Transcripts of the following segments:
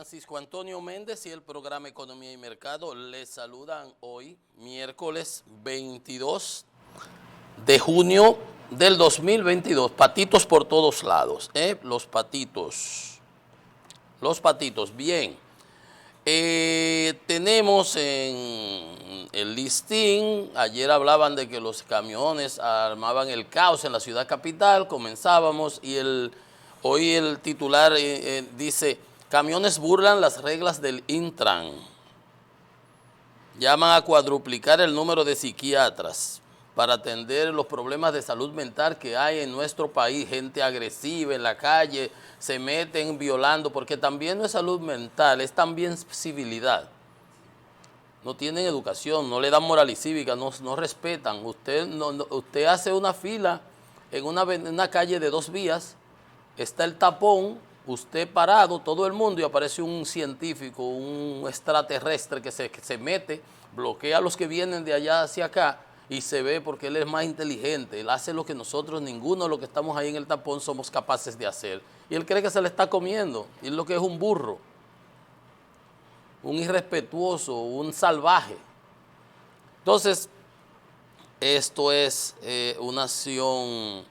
Francisco Antonio Méndez y el programa Economía y Mercado les saludan hoy, miércoles 22 de junio del 2022. Patitos por todos lados, los patitos. Bien. Tenemos en el listín, ayer hablaban de que los camiones armaban el caos en la ciudad capital, comenzábamos y hoy el titular dice, camiones burlan las reglas del Intran, llaman a cuadruplicar el número de psiquiatras para atender los problemas de salud mental que hay en nuestro país, gente agresiva en la calle, se meten violando, porque también no es salud mental, es también civilidad. No tienen educación, no le dan moral y cívica, no respetan. Usted hace una fila en una calle de 2 vías, está el tapón, usted parado, todo el mundo, y aparece un científico, un extraterrestre que se mete, bloquea a los que vienen de allá hacia acá y se ve porque él es más inteligente, él hace lo que nosotros, ninguno de los que estamos ahí en el tapón somos capaces de hacer. Y él cree que se le está comiendo, y es lo que es un burro, un irrespetuoso, un salvaje. Entonces, esto es una acción...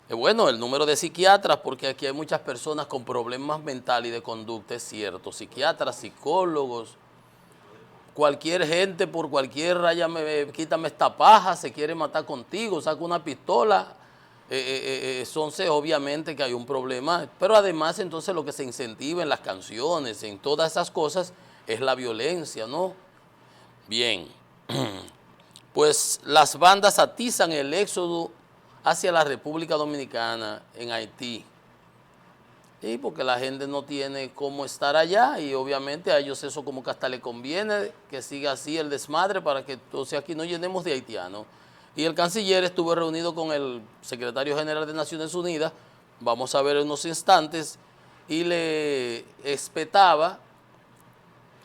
Bueno, el número de psiquiatras, porque aquí hay muchas personas con problemas mentales y de conducta, es cierto. Psiquiatras, psicólogos, cualquier gente por cualquier raya, quítame esta paja, se quiere matar contigo, saca una pistola. Entonces, obviamente que hay un problema, pero además entonces lo que se incentiva en las canciones, en todas esas cosas, es la violencia, ¿no? Bien, pues las bandas atizan el éxodo hacia la República Dominicana en Haití. Y porque la gente no tiene cómo estar allá y obviamente a ellos eso como que hasta le conviene que siga así el desmadre para que entonces aquí no llenemos de haitianos. Y el canciller estuvo reunido con el secretario general de Naciones Unidas, vamos a ver en unos instantes, y le espetaba,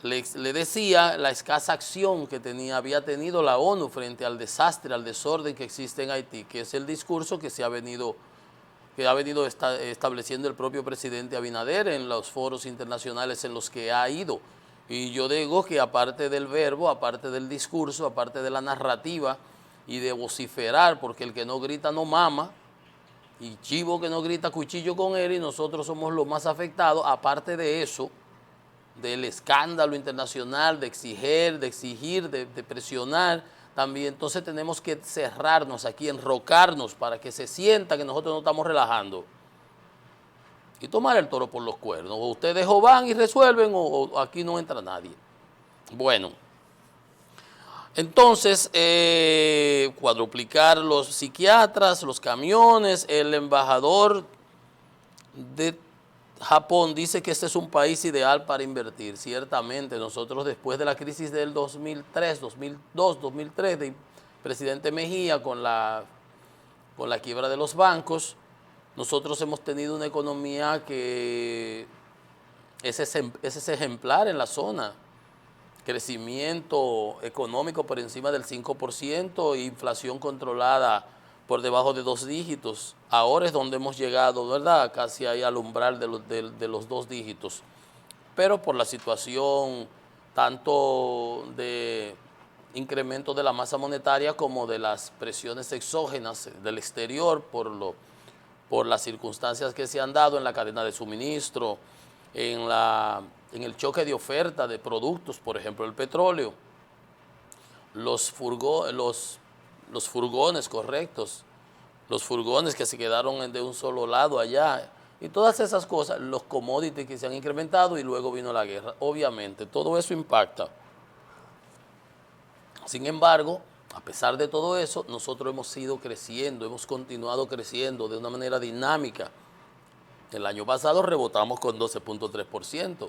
le decía la escasa acción que había tenido la ONU frente al desastre, al desorden que existe en Haití, que es el discurso que ha venido estableciendo el propio presidente Abinader en los foros internacionales en los que ha ido. Y yo digo que aparte del verbo, aparte del discurso, aparte de la narrativa y de vociferar, porque el que no grita no mama, y chivo que no grita cuchillo con él, y nosotros somos los más afectados, aparte de eso, del escándalo internacional, de exigir, de presionar, también entonces tenemos que cerrarnos aquí, enrocarnos para que se sienta que nosotros no estamos relajando y tomar el toro por los cuernos. O ustedes o van y resuelven o aquí no entra nadie. Bueno, entonces cuadruplicar los psiquiatras, los camiones, el embajador de Japón dice que este es un país ideal para invertir. Ciertamente, nosotros después de la crisis del 2003, 2002, 2003, del presidente Mejía con la quiebra de los bancos, nosotros hemos tenido una economía que es ejemplar en la zona. Crecimiento económico por encima del 5%, inflación controlada por debajo de 2 dígitos. Ahora es donde hemos llegado, ¿verdad? Casi ahí al umbral de los 2 dígitos. Pero por la situación tanto de incremento de la masa monetaria como de las presiones exógenas del exterior por las circunstancias que se han dado en la cadena de suministro, en el choque de oferta de productos, por ejemplo el petróleo, los furgones correctos, los furgones que se quedaron de un solo lado allá, y todas esas cosas, los commodities que se han incrementado y luego vino la guerra. Obviamente, todo eso impacta. Sin embargo, a pesar de todo eso, nosotros hemos ido creciendo, hemos continuado creciendo de una manera dinámica. El año pasado rebotamos con 12.3%.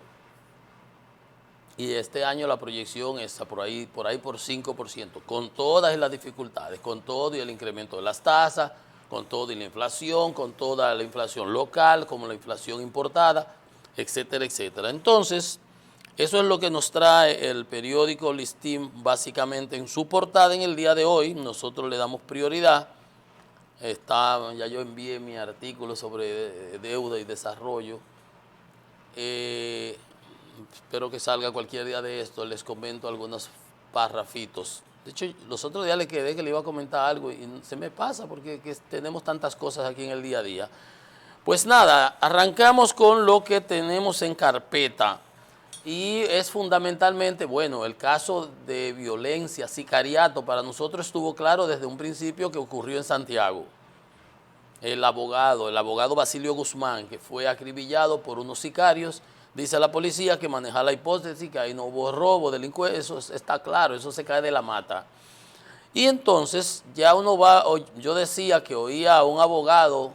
Y este año la proyección está por 5%, con todas las dificultades, con todo y el incremento de las tasas, con todo y la inflación, con toda la inflación local, como la inflación importada, etcétera, etcétera. Entonces, eso es lo que nos trae el periódico Listín básicamente en su portada en el día de hoy. Nosotros le damos prioridad. Ya yo envié mi artículo sobre deuda y desarrollo. espero que salga cualquier día de esto, les comento algunos parrafitos. De hecho, los otros días le quedé que le iba a comentar algo y se me pasa porque tenemos tantas cosas aquí en el día a día. Pues nada, arrancamos con lo que tenemos en carpeta y es fundamentalmente, bueno, el caso de violencia, sicariato, para nosotros estuvo claro desde un principio que ocurrió en Santiago. El abogado Basilio Guzmán, que fue acribillado por unos sicarios, dice la policía que maneja la hipótesis que ahí no hubo robo, delincuencia, eso está claro, eso se cae de la mata. Y entonces ya uno va, yo decía que oía a un abogado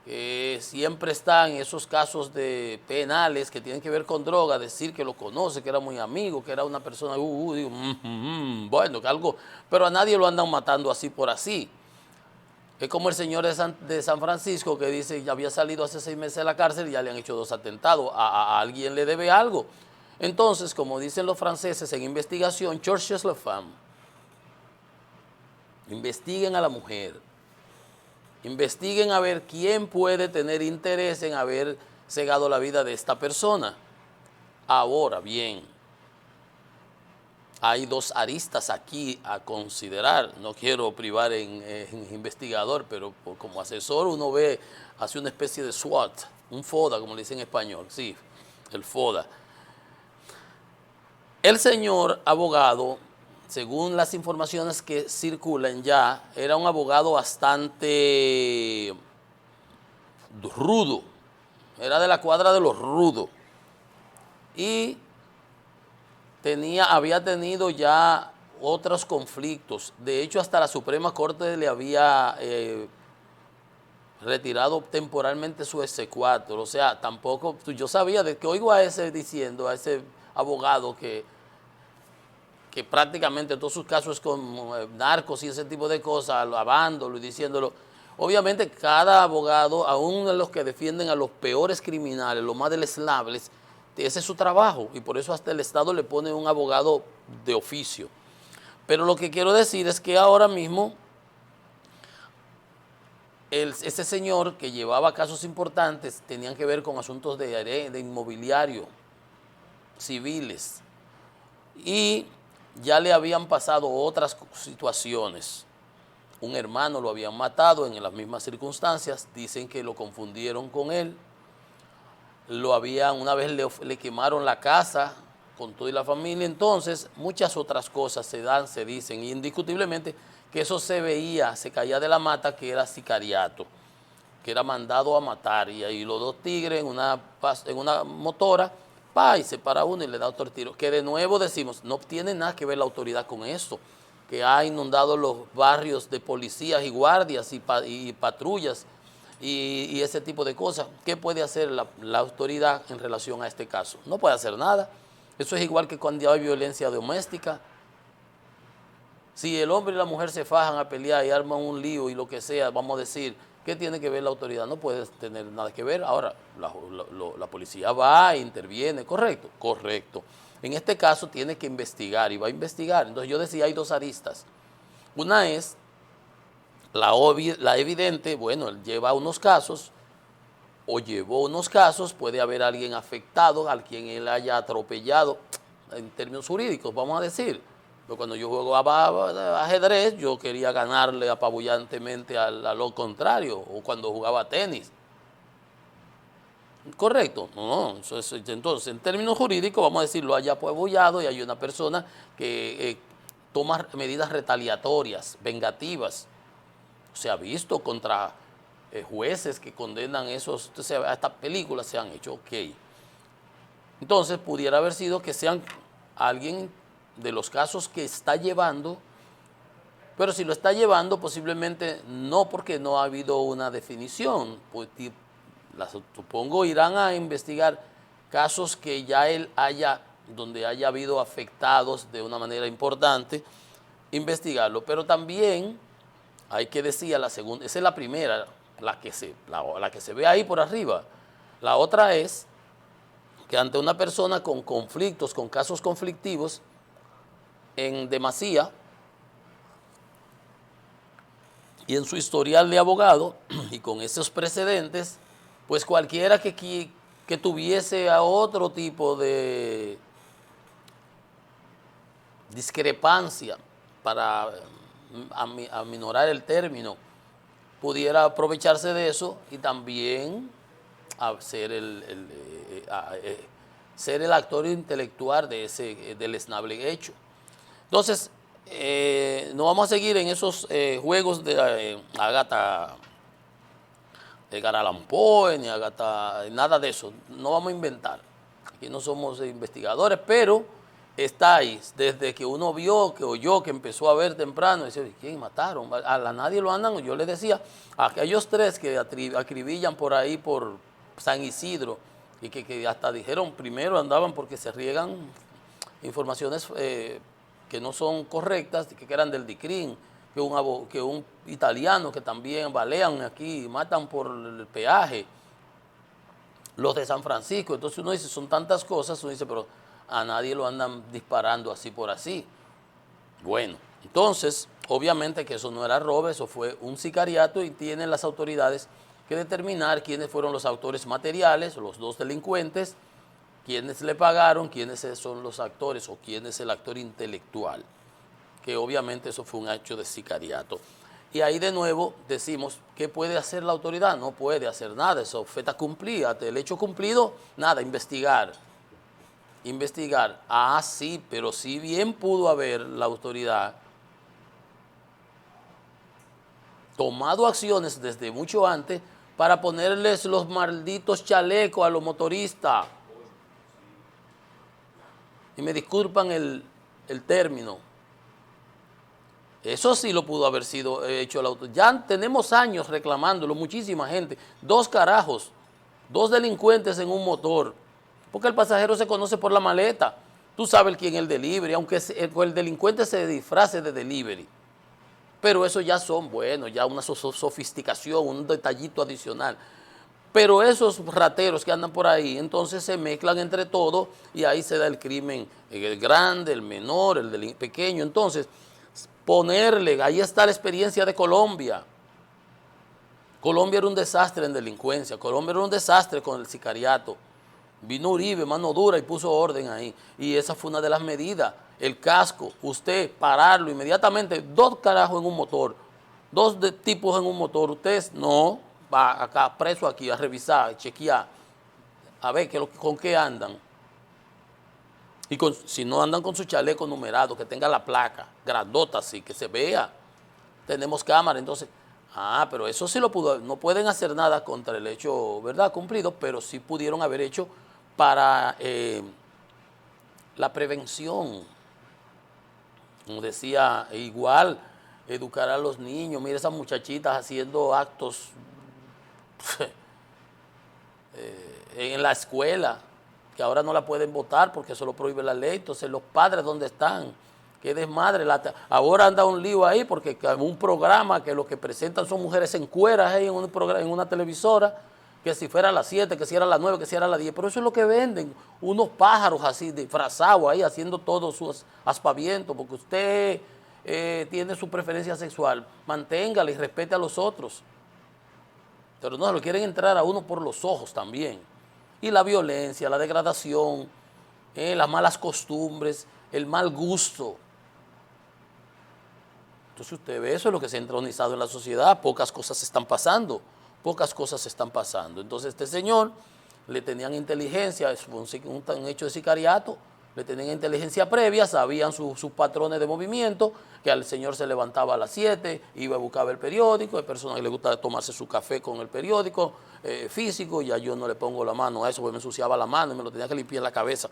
que siempre está en esos casos de penales que tienen que ver con droga, decir que lo conoce, que era muy amigo, que era una persona, digo, bueno, que algo, pero a nadie lo andan matando así por así. Es como el señor de San Francisco que dice que había salido hace 6 meses de la cárcel y ya le han hecho 2 atentados. A alguien le debe algo. Entonces, como dicen los franceses en investigación, cherchez la femme. Investiguen a la mujer. Investiguen a ver quién puede tener interés en haber cegado la vida de esta persona. Ahora bien, hay 2 aristas aquí a considerar. No quiero privar en investigador, pero como asesor uno ve, hace una especie de SWOT, un FODA, como le dicen en español, sí, el FODA. El señor abogado, según las informaciones que circulan ya, era un abogado bastante rudo, era de la cuadra de los rudos, y había tenido ya otros conflictos. De hecho, hasta la Suprema Corte le había retirado temporalmente su exequatur. O sea, tampoco, yo sabía de que oigo a ese diciendo, a ese abogado que prácticamente en todos sus casos es con narcos y ese tipo de cosas, alabándolo y diciéndolo. Obviamente cada abogado, aún los que defienden a los peores criminales, los más deleznables, ese es su trabajo y por eso hasta el Estado le pone un abogado de oficio. Pero lo que quiero decir es que ahora mismo ese señor que llevaba casos importantes tenían que ver con asuntos de inmobiliario, civiles, y ya le habían pasado otras situaciones. Un hermano lo habían matado en las mismas circunstancias, dicen que lo confundieron con él. Una vez le quemaron la casa con toda la familia. Entonces muchas otras cosas se dicen, y indiscutiblemente que eso se veía, se caía de la mata, que era sicariato, que era mandado a matar, y ahí los 2 tigres en una motora, y se para uno y le da otro tiro, que de nuevo decimos, no tiene nada que ver la autoridad con esto, que ha inundado los barrios de policías y guardias y patrullas, y ese tipo de cosas. ¿Qué puede hacer la autoridad en relación a este caso? No puede hacer nada. Eso es igual que cuando hay violencia doméstica. Si el hombre y la mujer se fajan a pelear y arman un lío y lo que sea, vamos a decir, ¿qué tiene que ver la autoridad? No puede tener nada que ver. Ahora, la policía va e interviene, ¿correcto? Correcto. En este caso tiene que investigar y va a investigar. Entonces yo decía, hay 2 aristas. Una es la evidente, bueno, él lleva unos casos o llevó unos casos, puede haber alguien afectado, al quien él haya atropellado, en términos jurídicos, vamos a decir. Pero cuando yo juego ajedrez, yo quería ganarle apabullantemente a lo contrario, o cuando jugaba tenis. ¿Correcto? No, entonces, en términos jurídicos, vamos a decir, lo haya apabullado y hay una persona que toma medidas retaliatorias, vengativas. Se ha visto contra jueces que condenan esos, estas películas se han hecho, ok. Entonces pudiera haber sido que sean alguien de los casos que está llevando, pero si lo está llevando posiblemente no, porque no ha habido una definición, pues supongo irán a investigar casos que ya él donde haya habido afectados de una manera importante, investigarlo, pero también hay que decir, la segunda, esa es la primera, la que se ve ahí por arriba. La otra es que ante una persona con conflictos, con casos conflictivos, en demasía, y en su historial de abogado, y con esos precedentes, pues cualquiera que que tuviese a otro tipo de discrepancia para aminorar el término, pudiera aprovecharse de eso y también ser ser el actor intelectual del esnable hecho. Entonces, no vamos a seguir en esos juegos de Agatha, de Edgar Allan Poe, ni Agatha, nada de eso. No vamos a inventar. Aquí no somos investigadores, pero está ahí. Desde que uno vio, que oyó, que empezó a ver temprano, dice, ¿quién mataron? A nadie lo andan. Yo les decía, a aquellos tres que acribillan por ahí, por San Isidro, y que hasta dijeron, primero andaban porque se riegan informaciones que no son correctas, que eran del DICRIN, que un italiano que también balean aquí, matan por el peaje, los de San Francisco. Entonces uno dice, son tantas cosas, uno dice, pero a nadie lo andan disparando así por así. Bueno, entonces, obviamente que eso no era robo, eso fue un sicariato y tienen las autoridades que determinar quiénes fueron los autores materiales, los dos delincuentes, quiénes le pagaron, quiénes son los actores o quién es el actor intelectual, que obviamente eso fue un hecho de sicariato. Y ahí de nuevo decimos, ¿qué puede hacer la autoridad? No puede hacer nada, eso feta cumplida, el hecho cumplido, nada, investigar. Investigar, sí, pero si bien pudo haber la autoridad tomado acciones desde mucho antes para ponerles los malditos chalecos a los motoristas. Y me disculpan el término. Eso sí lo pudo haber sido hecho la autoridad. Ya tenemos años reclamándolo, muchísima gente. 2 carajos, 2 delincuentes en un motor. Porque el pasajero se conoce por la maleta. Tú sabes quién es el delivery, aunque el delincuente se disfrace de delivery. Pero eso ya son, bueno, ya una sofisticación, un detallito adicional. Pero esos rateros que andan por ahí, entonces se mezclan entre todos y ahí se da el crimen, el grande, el menor, el pequeño. Entonces, ponerle, ahí está la experiencia de Colombia. Colombia era un desastre en delincuencia, Colombia era un desastre con el sicariato. Vino Uribe, mano dura, y puso orden ahí. Y esa fue una de las medidas. El casco, usted pararlo inmediatamente, 2 carajos en un motor, 2 tipos en un motor. Usted no va acá preso aquí a revisar, a chequear, a ver con qué andan. Y si no andan con su chaleco numerado, que tenga la placa, grandota así, que se vea. Tenemos cámara, entonces, pero eso sí lo pudo, no pueden hacer nada contra el hecho, ¿verdad?, cumplido, pero sí pudieron haber hecho para la prevención. Como decía, igual, educar a los niños. Mira esas muchachitas haciendo actos en la escuela, que ahora no la pueden votar porque eso lo prohíbe la ley. Entonces, los padres, ¿dónde están? Qué desmadre. Ahora anda un lío ahí porque un programa que lo que presentan son mujeres en cueras ahí en una televisora, que si fuera a las 7, que si era a las 9, que si era a las 10, pero eso es lo que venden, unos pájaros así disfrazados ahí haciendo todos sus aspavientos, porque usted tiene su preferencia sexual, manténgala y respete a los otros. Pero no, lo quieren entrar a uno por los ojos también. Y la violencia, la degradación, las malas costumbres, el mal gusto. Entonces usted ve, eso es lo que se ha entronizado en la sociedad, pocas cosas están pasando. Pocas cosas están pasando. Entonces este señor le tenían inteligencia, es un hecho de sicariato, le tenían inteligencia previa, sabían sus patrones de movimiento, que al señor se levantaba a las 7, iba a buscar el periódico, hay personas que le gusta tomarse su café con el periódico físico, ya yo no le pongo la mano a eso porque me ensuciaba la mano y me lo tenía que limpiar en la cabeza.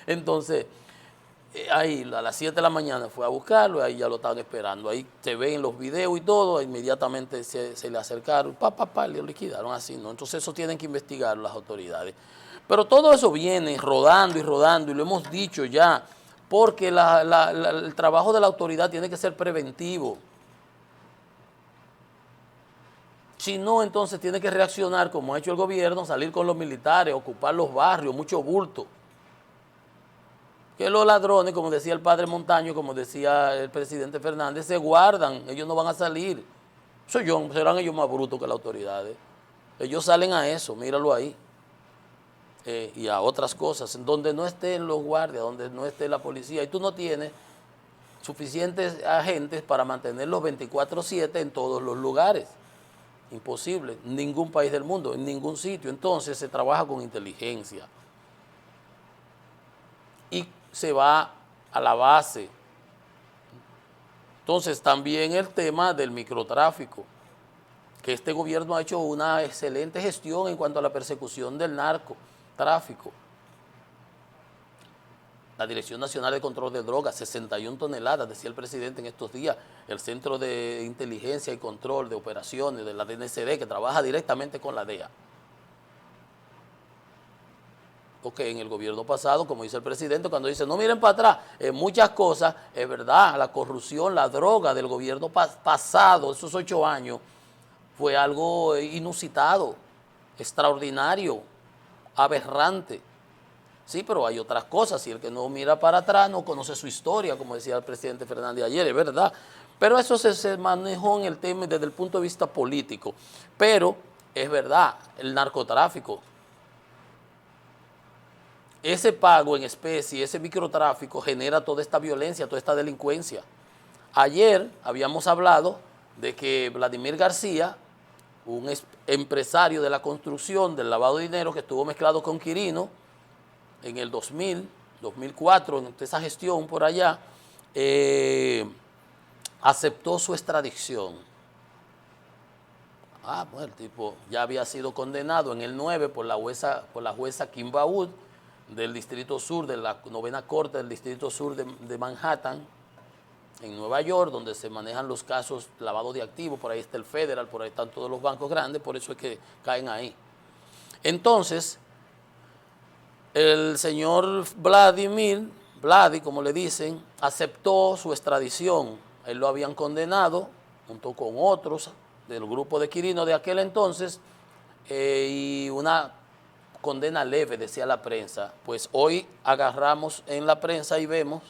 Entonces, ahí a las 7 de la mañana fue a buscarlo, ahí ya lo estaban esperando, ahí se ven los videos y todo, inmediatamente se le acercaron, le liquidaron así, ¿no? Entonces eso tienen que investigar las autoridades. Pero todo eso viene rodando y rodando, y lo hemos dicho ya, porque el trabajo de la autoridad tiene que ser preventivo. Si no, entonces tiene que reaccionar como ha hecho el gobierno, salir con los militares, ocupar los barrios, mucho bulto. Que los ladrones, como decía el padre Montaño, como decía el presidente Fernández, se guardan, ellos no van a salir. Serán ellos más brutos que las autoridades. Ellos salen a eso, míralo ahí. y a otras cosas, en donde no estén los guardias, donde no esté la policía, y tú no tienes suficientes agentes para mantenerlos 24/7 en todos los lugares. Imposible, en ningún país del mundo, en ningún sitio. Entonces se trabaja con inteligencia y se va a la base. Entonces también el tema del microtráfico, que este gobierno ha hecho una excelente gestión en cuanto a la persecución del narcotráfico. La Dirección Nacional de Control de Drogas, 61 toneladas, decía el presidente en estos días, el Centro de Inteligencia y Control de Operaciones de la DNCD, que trabaja directamente con la DEA. Porque en el gobierno pasado, como dice el presidente, cuando dice, no miren para atrás, en muchas cosas, es verdad, la corrupción, la droga del gobierno pasado, esos 8 años, fue algo inusitado, extraordinario, aberrante. Sí, pero hay otras cosas, y el que no mira para atrás no conoce su historia, como decía el presidente Fernández ayer, es verdad. Pero eso se manejó en el tema desde el punto de vista político. Pero es verdad, el narcotráfico, ese pago en especie, ese microtráfico genera toda esta violencia, toda esta delincuencia. Ayer habíamos hablado de que Vladimir García, un empresario de la construcción, del lavado de dinero, que estuvo mezclado con Quirino en el 2000, 2004, en esa gestión por allá, aceptó su extradición. Bueno, el tipo ya había sido condenado en el 9 por la jueza Kim Baud del Distrito Sur, de la 9ª Corte del Distrito Sur de Manhattan, en Nueva York, donde se manejan los casos de lavado de activos. Por ahí está el Federal, por ahí están todos los bancos grandes, por eso es que caen ahí. Entonces, el señor Vladi, como le dicen, aceptó su extradición. Él lo habían condenado, junto con otros del grupo de Quirino de aquel entonces, y una condena leve, decía la prensa. Pues hoy agarramos en la prensa y vemos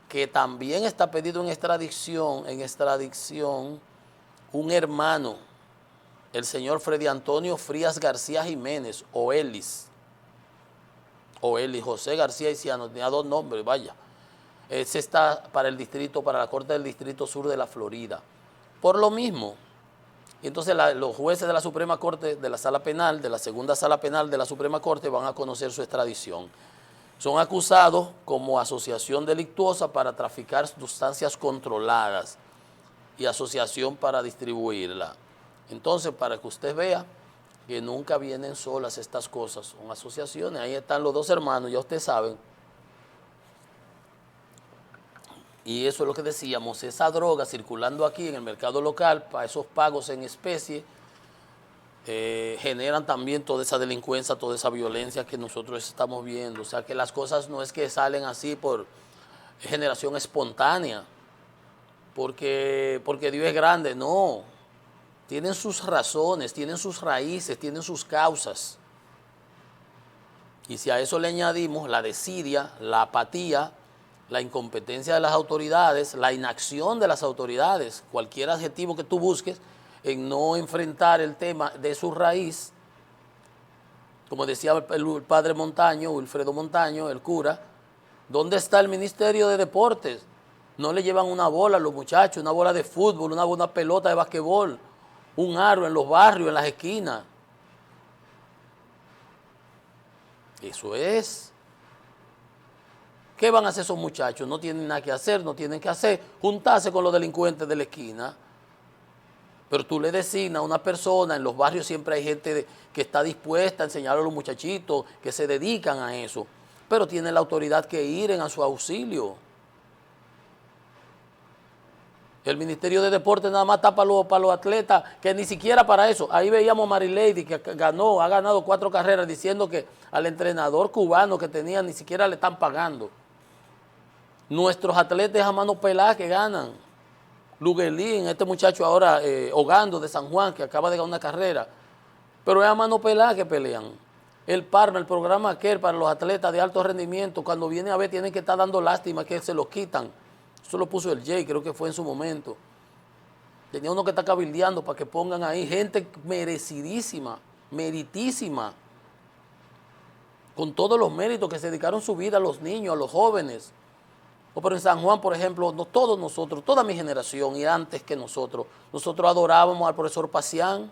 que también está pedido en extradición un hermano, el señor Freddy Antonio Frías García Jiménez, o Ellis José García Isiano, tenía 2 nombres, vaya. Ese está para la Corte del Distrito Sur de la Florida. Por lo mismo. Y entonces los jueces de la Suprema Corte, de la Sala Penal, de la Segunda Sala Penal de la Suprema Corte, van a conocer su extradición. Son acusados como asociación delictuosa para traficar sustancias controladas y asociación para distribuirla. Entonces, para que usted vea que nunca vienen solas estas cosas, son asociaciones. Ahí están los 2 hermanos, ya ustedes saben. Y eso es lo que decíamos, esa droga circulando aquí en el mercado local, para esos pagos en especie, generan también toda esa delincuencia, toda esa violencia que nosotros estamos viendo. O sea, que las cosas no es que salen así por generación espontánea, porque Dios es grande, no. Tienen sus razones, tienen sus raíces, tienen sus causas. Y si a eso le añadimos la desidia, la apatía, la incompetencia de las autoridades, la inacción de las autoridades, cualquier adjetivo que tú busques, en no enfrentar el tema de su raíz, como decía el padre Montaño, Wilfredo Montaño, el cura, ¿dónde está el Ministerio de Deportes? No le llevan una bola a los muchachos, una bola de fútbol, una pelota de basquetbol, un aro en los barrios, en las esquinas. Eso es. ¿Qué van a hacer esos muchachos? No tienen nada que hacer, no tienen que hacer, juntarse con los delincuentes de la esquina. Pero tú le designas a una persona, en los barrios siempre hay gente que está dispuesta a enseñar a los muchachitos que se dedican a eso, pero tiene la autoridad que ir a su auxilio. El Ministerio de Deportes nada más está para los atletas, que ni siquiera para eso. Ahí veíamos a Marilady, que ha ganado 4 carreras, diciendo que al entrenador cubano que tenía ni siquiera le están pagando. Nuestros atletas a mano pelada que ganan. Luguelín, este muchacho ahora, Hogando de San Juan, que acaba de ganar una carrera, pero es a mano pelada que pelean. El PARMA, el programa aquel para los atletas de alto rendimiento, cuando viene a ver tienen que estar dando lástima que se los quitan. Eso lo puso el Jay, creo que fue en su momento. Tenía uno que está cabildeando para que pongan ahí gente merecidísima, meritísima. con todos los méritos que se dedicaron su vida a los niños, a los jóvenes. Pero en San Juan, por ejemplo, no, todos nosotros, toda mi generación y antes que nosotros adorábamos al profesor Pacián.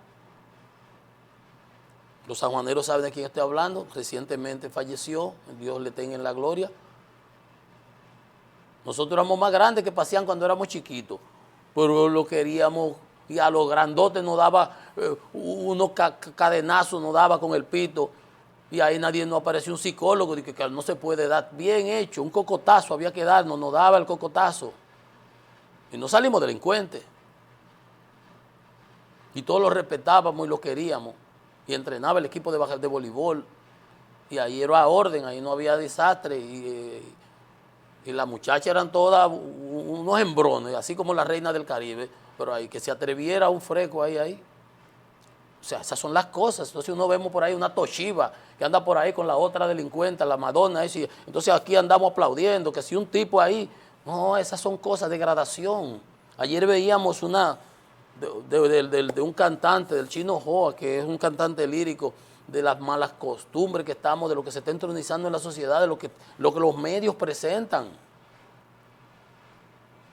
Los sanjuaneros saben de quién estoy hablando, recientemente falleció, Dios le tenga en la gloria. Nosotros éramos más grandes que Pacián cuando éramos chiquitos, pero lo queríamos, y a los grandotes nos daba unos cadenazos, nos daba con el pito, y ahí no apareció un psicólogo, que no se puede dar, bien hecho, un cocotazo había que darnos, nos daba el cocotazo, y no salimos delincuentes, y todos lo respetábamos y lo queríamos, y entrenaba el equipo de voleibol, y ahí era orden, ahí no había desastre, y las muchachas eran todas unos embrones, así como la reina del Caribe, pero ahí que se atreviera un freco ahí. O sea, esas son las cosas. Entonces uno vemos por ahí una Toshiba que anda por ahí con la otra delincuente, la Madonna, entonces aquí andamos aplaudiendo, que si un tipo ahí, no, esas son cosas de gradación. Ayer veíamos una de un cantante, del Chino Joa, que es un cantante lírico, de las malas costumbres que estamos, de lo que se está entronizando en la sociedad, de lo que los medios presentan.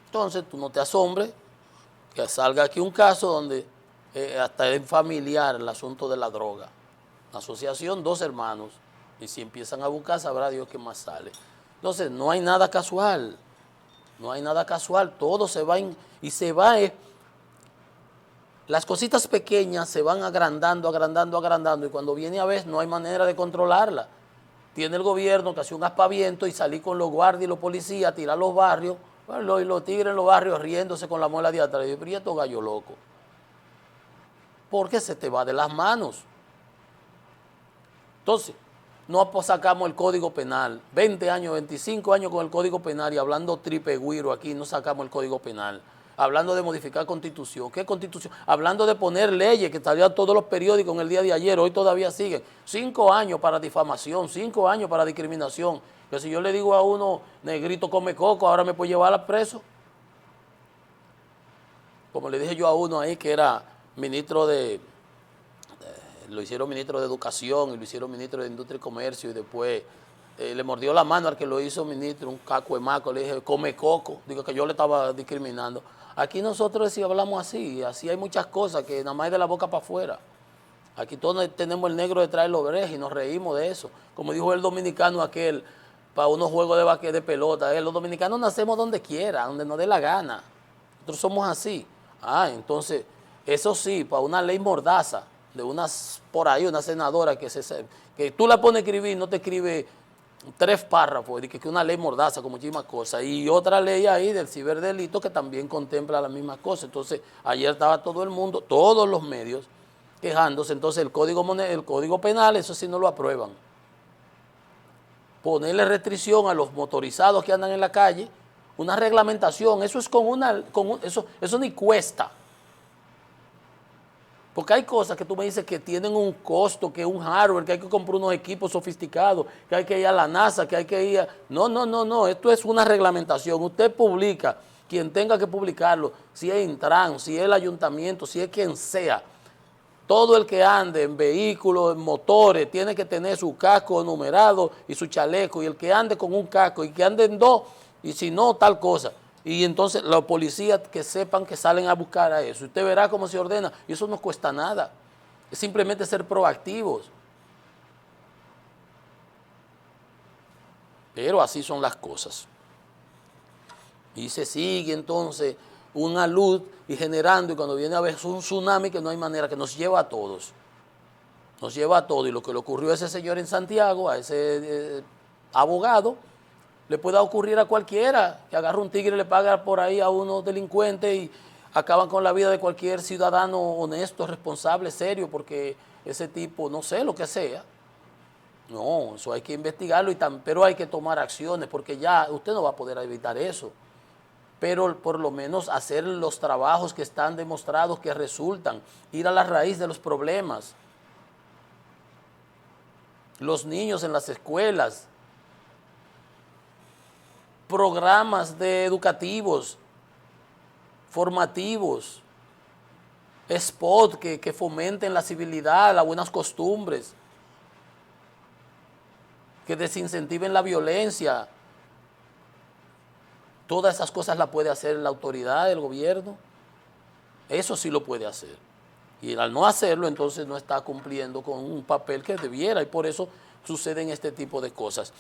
Entonces tú no te asombres que salga aquí un caso donde hasta es familiar el asunto de la droga. Una asociación, 2 hermanos, y si empiezan a buscar sabrá Dios qué más sale. Entonces no hay nada casual, todo se va y se va. Las cositas pequeñas se van agrandando, y cuando viene a ver no hay manera de controlarla. Tiene el gobierno que hace un aspaviento y salir con los guardias y los policías a tirar los barrios, y los tigres en los barrios riéndose con la muela de atrás. Y prieto gallo loco. Porque se te va de las manos. Entonces, no sacamos el Código Penal, 20 años, 25 años con el Código Penal y hablando tripegüiro aquí, no sacamos el Código Penal. Hablando de modificar Constitución. ¿Qué Constitución? Hablando de poner leyes que salían todos los periódicos en el día de ayer, hoy todavía siguen. 5 años para difamación, 5 años para discriminación. Que si yo le digo a uno, negrito come coco, ahora me puede llevar a preso. Como le dije yo a uno ahí que era ministro lo hicieron ministro de Educación y lo hicieron ministro de Industria y Comercio y después le mordió la mano al que lo hizo ministro, un caco de maco, le dije, come coco, digo que yo le estaba discriminando. Aquí nosotros sí hablamos así hay muchas cosas que nada más es de la boca para afuera. Aquí todos tenemos el negro detrás de los orejas y nos reímos de eso. Como dijo el dominicano aquel, para unos juegos de pelota, los dominicanos nacemos donde quiera, donde nos dé la gana. Nosotros somos así. Entonces, eso sí, para una ley mordaza, de unas, por ahí, una senadora que tú la pones a escribir, no te escribe 3 párrafos, que una ley mordaza con muchísimas cosas, y otra ley ahí del ciberdelito que también contempla las mismas cosas. Entonces, ayer estaba todo el mundo, todos los medios, quejándose. Entonces, el código penal, eso sí no lo aprueban. Ponerle restricción a los motorizados que andan en la calle, una reglamentación, eso es eso ni cuesta. Porque hay cosas que tú me dices que tienen un costo, que es un hardware, que hay que comprar unos equipos sofisticados, que hay que ir a la NASA, que hay que ir a... No, esto es una reglamentación. Usted publica, quien tenga que publicarlo, si es Intran, si es el ayuntamiento, si es quien sea. Todo el que ande en vehículos, en motores, tiene que tener su casco numerado y su chaleco, y el que ande con un casco y que ande en 2, y si no, tal cosa. Y entonces los policías que sepan que salen a buscar a eso. Usted verá cómo se ordena y eso no cuesta nada. Es simplemente ser proactivos. Pero así son las cosas. Y se sigue entonces una luz y generando, y cuando viene a ver un tsunami que no hay manera, que nos lleva a todos. Nos lleva a todos. Y lo que le ocurrió a ese señor en Santiago, a ese abogado, le puede ocurrir a cualquiera, que agarra un tigre y le paga por ahí a unos delincuentes y acaban con la vida de cualquier ciudadano honesto, responsable, serio, porque ese tipo, no sé, lo que sea. No, eso hay que investigarlo, pero hay que tomar acciones, porque ya usted no va a poder evitar eso. Pero por lo menos hacer los trabajos que están demostrados que resultan, ir a la raíz de los problemas. Los niños en las escuelas, programas educativos, formativos, spots que fomenten la civilidad, las buenas costumbres. que desincentiven la violencia. Todas esas cosas las puede hacer la autoridad, el gobierno. Eso sí lo puede hacer. Y al no hacerlo, entonces no está cumpliendo con un papel que debiera, y por eso suceden este tipo de cosas.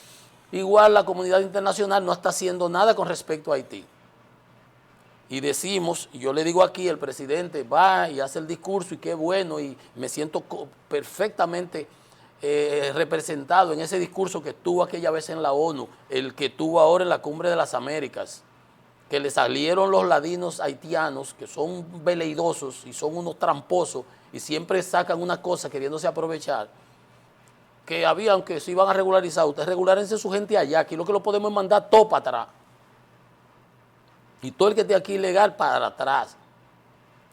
Igual la comunidad internacional no está haciendo nada con respecto a Haití. Y decimos, y yo le digo aquí, el presidente va y hace el discurso y qué bueno, y me siento perfectamente representado en ese discurso que estuvo aquella vez en la ONU, el que tuvo ahora en la Cumbre de las Américas, que le salieron los ladinos haitianos, que son veleidosos y son unos tramposos y siempre sacan una cosa queriéndose aprovechar, que había, aunque se iban a regularizar, ustedes regulárense su gente allá, aquí lo que lo podemos mandar todo para atrás. Y todo el que esté aquí ilegal para atrás.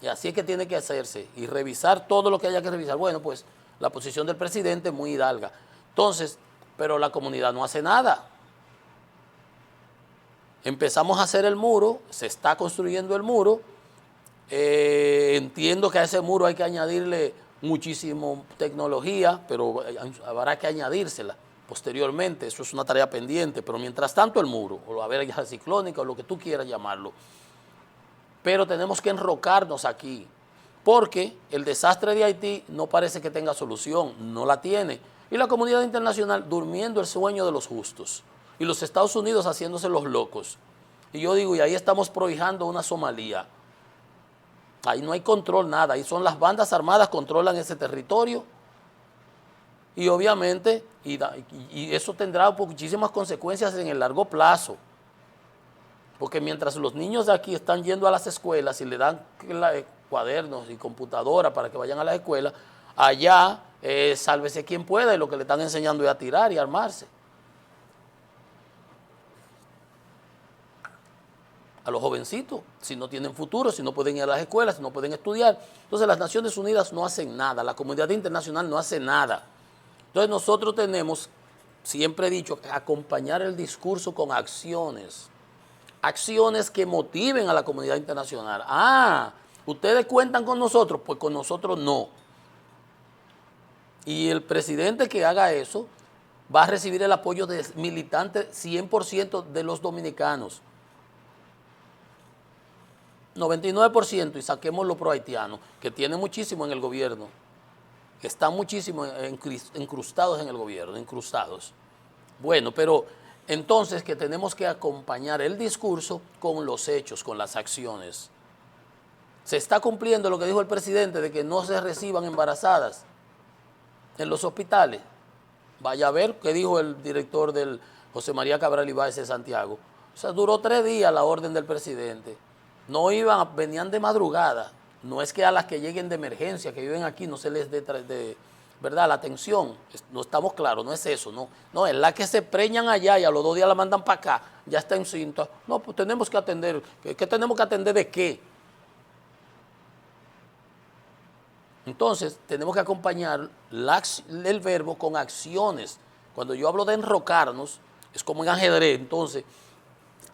Y así es que tiene que hacerse y revisar todo lo que haya que revisar. Bueno, pues la posición del presidente es muy hidalga. Entonces, pero la comunidad no hace nada. Empezamos a hacer el muro, se está construyendo el muro. Entiendo que a ese muro hay que añadirle muchísimo tecnología, pero habrá que añadírsela posteriormente, eso es una tarea pendiente, pero mientras tanto el muro, o la verja ciclónica, o lo que tú quieras llamarlo. Pero tenemos que enrocarnos aquí, porque el desastre de Haití no parece que tenga solución, no la tiene. Y la comunidad internacional durmiendo el sueño de los justos, y los Estados Unidos haciéndose los locos. Y yo digo, y ahí estamos prohijando una Somalía. Ahí no hay control, nada, ahí son las bandas armadas que controlan ese territorio. Y obviamente, y eso tendrá muchísimas consecuencias en el largo plazo, porque mientras los niños de aquí están yendo a las escuelas y le dan cuadernos y computadoras para que vayan a las escuelas, allá sálvese quien pueda y lo que le están enseñando es a tirar y a armarse. A los jovencitos, si no tienen futuro, si no pueden ir a las escuelas, si no pueden estudiar. Entonces las Naciones Unidas no hacen nada, la comunidad internacional no hace nada. Entonces nosotros tenemos, siempre he dicho, acompañar el discurso con acciones. Acciones que motiven a la comunidad internacional. Ah, ustedes cuentan con nosotros, pues con nosotros no. Y el presidente que haga eso va a recibir el apoyo de militantes 100% de los dominicanos. 99% y saquemos los pro-haitianos, que tienen muchísimo en el gobierno. Están muchísimo incrustados en el gobierno, incrustados. Bueno, pero entonces que tenemos que acompañar el discurso con los hechos, con las acciones. Se está cumpliendo lo que dijo el presidente de que no se reciban embarazadas en los hospitales. Vaya a ver qué dijo el director del José María Cabral Ibáez de Santiago. O sea, duró 3 días la orden del presidente. No iban, venían de madrugada. No es que a las que lleguen de emergencia, que viven aquí, no se les dé ¿verdad?, la atención. No estamos claros, no es eso, no. No, es la que se preñan allá y a los 2 días la mandan para acá, ya está encinta. No, pues tenemos que atender. ¿Qué tenemos que atender de qué? Entonces, tenemos que acompañar el verbo con acciones. Cuando yo hablo de enrocarnos, es como en ajedrez. Entonces,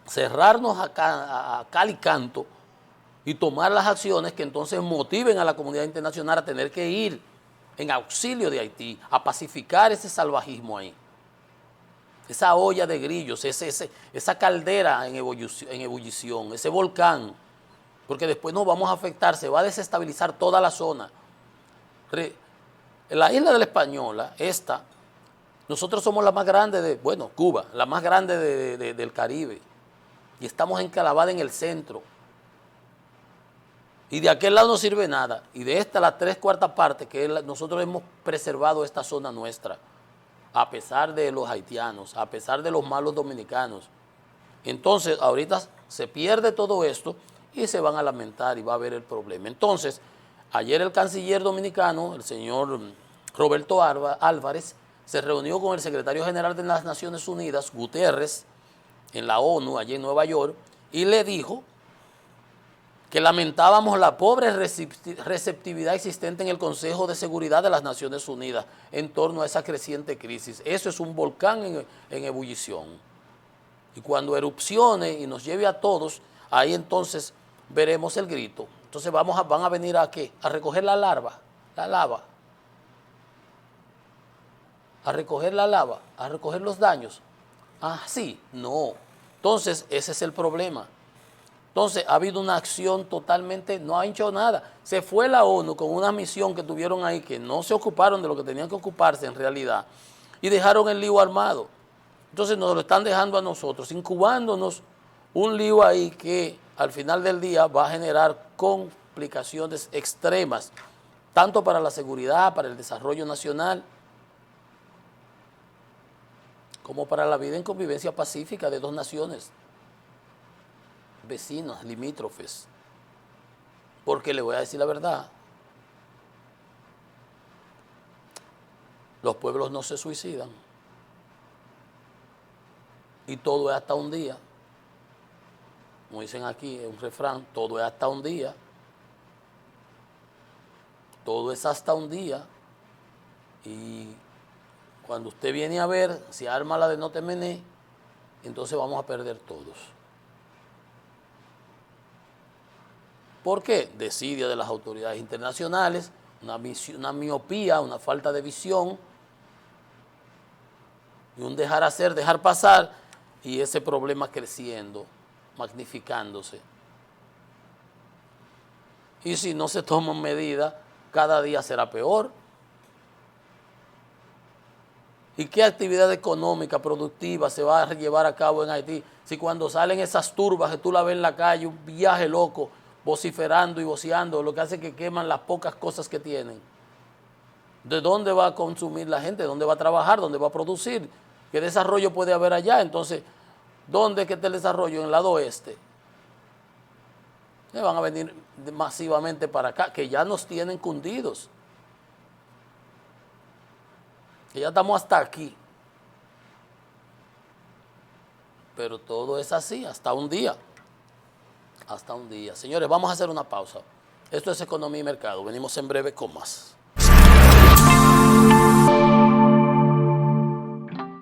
cerrarnos a cal y canto y tomar las acciones que entonces motiven a la comunidad internacional a tener que ir en auxilio de Haití, a pacificar ese salvajismo ahí, esa olla de grillos, esa caldera en ebullición, ese volcán, porque después nos vamos a afectar, se va a desestabilizar toda la zona. La isla de la Española, nosotros somos la más grande Cuba, la más grande del Caribe, y estamos enclavadas en el centro. Y de aquel lado no sirve nada. Y de esta, la 3/4 parte, que nosotros hemos preservado esta zona nuestra, a pesar de los haitianos, a pesar de los malos dominicanos. Entonces, ahorita se pierde todo esto y se van a lamentar y va a haber el problema. Entonces, ayer el canciller dominicano, el señor Roberto Álvarez, se reunió con el secretario general de las Naciones Unidas, Guterres, en la ONU, allí en Nueva York, y le dijo que lamentábamos la pobre receptividad existente en el Consejo de Seguridad de las Naciones Unidas en torno a esa creciente crisis. Eso es un volcán en ebullición. Y cuando erupcione y nos lleve a todos, ahí entonces veremos el grito. Entonces van a venir ¿a qué? A recoger la lava, a recoger la lava, a recoger los daños. Ah, sí, no. Entonces, ese es el problema. Entonces, ha habido una acción totalmente, no ha hecho nada. Se fue la ONU con una misión que tuvieron ahí, que no se ocuparon de lo que tenían que ocuparse en realidad, y dejaron el lío armado. Entonces, nos lo están dejando a nosotros, incubándonos un lío ahí que al final del día va a generar complicaciones extremas, tanto para la seguridad, para el desarrollo nacional, como para la vida en convivencia pacífica de dos naciones vecinos, limítrofes. Porque le voy a decir la verdad, los pueblos no se suicidan. Y todo es hasta un día. Como dicen aquí, es un refrán, todo es hasta un día. Todo es hasta un día. Y cuando usted viene a ver, si arma la de no te mené, entonces vamos a perder todos. ¿Por qué? Desidia de las autoridades internacionales, una miopía, una falta de visión, y un dejar hacer, dejar pasar, y ese problema creciendo, magnificándose. Y si no se toman medidas, cada día será peor. ¿Y qué actividad económica, productiva se va a llevar a cabo en Haití si cuando salen esas turbas que tú la ves en la calle, un viaje loco, vociferando y voceando, lo que hace que queman las pocas cosas que tienen? ¿De dónde va a consumir la gente? ¿Dónde va a trabajar? ¿Dónde va a producir? ¿Qué desarrollo puede haber allá? Entonces, ¿dónde es que está el desarrollo? En el lado oeste. Van a venir masivamente para acá, que ya nos tienen cundidos. Que ya estamos hasta aquí. Pero todo es así, hasta un día. Hasta un día. Señores, vamos a hacer una pausa. Esto es Economía y Mercado. Venimos en breve con más.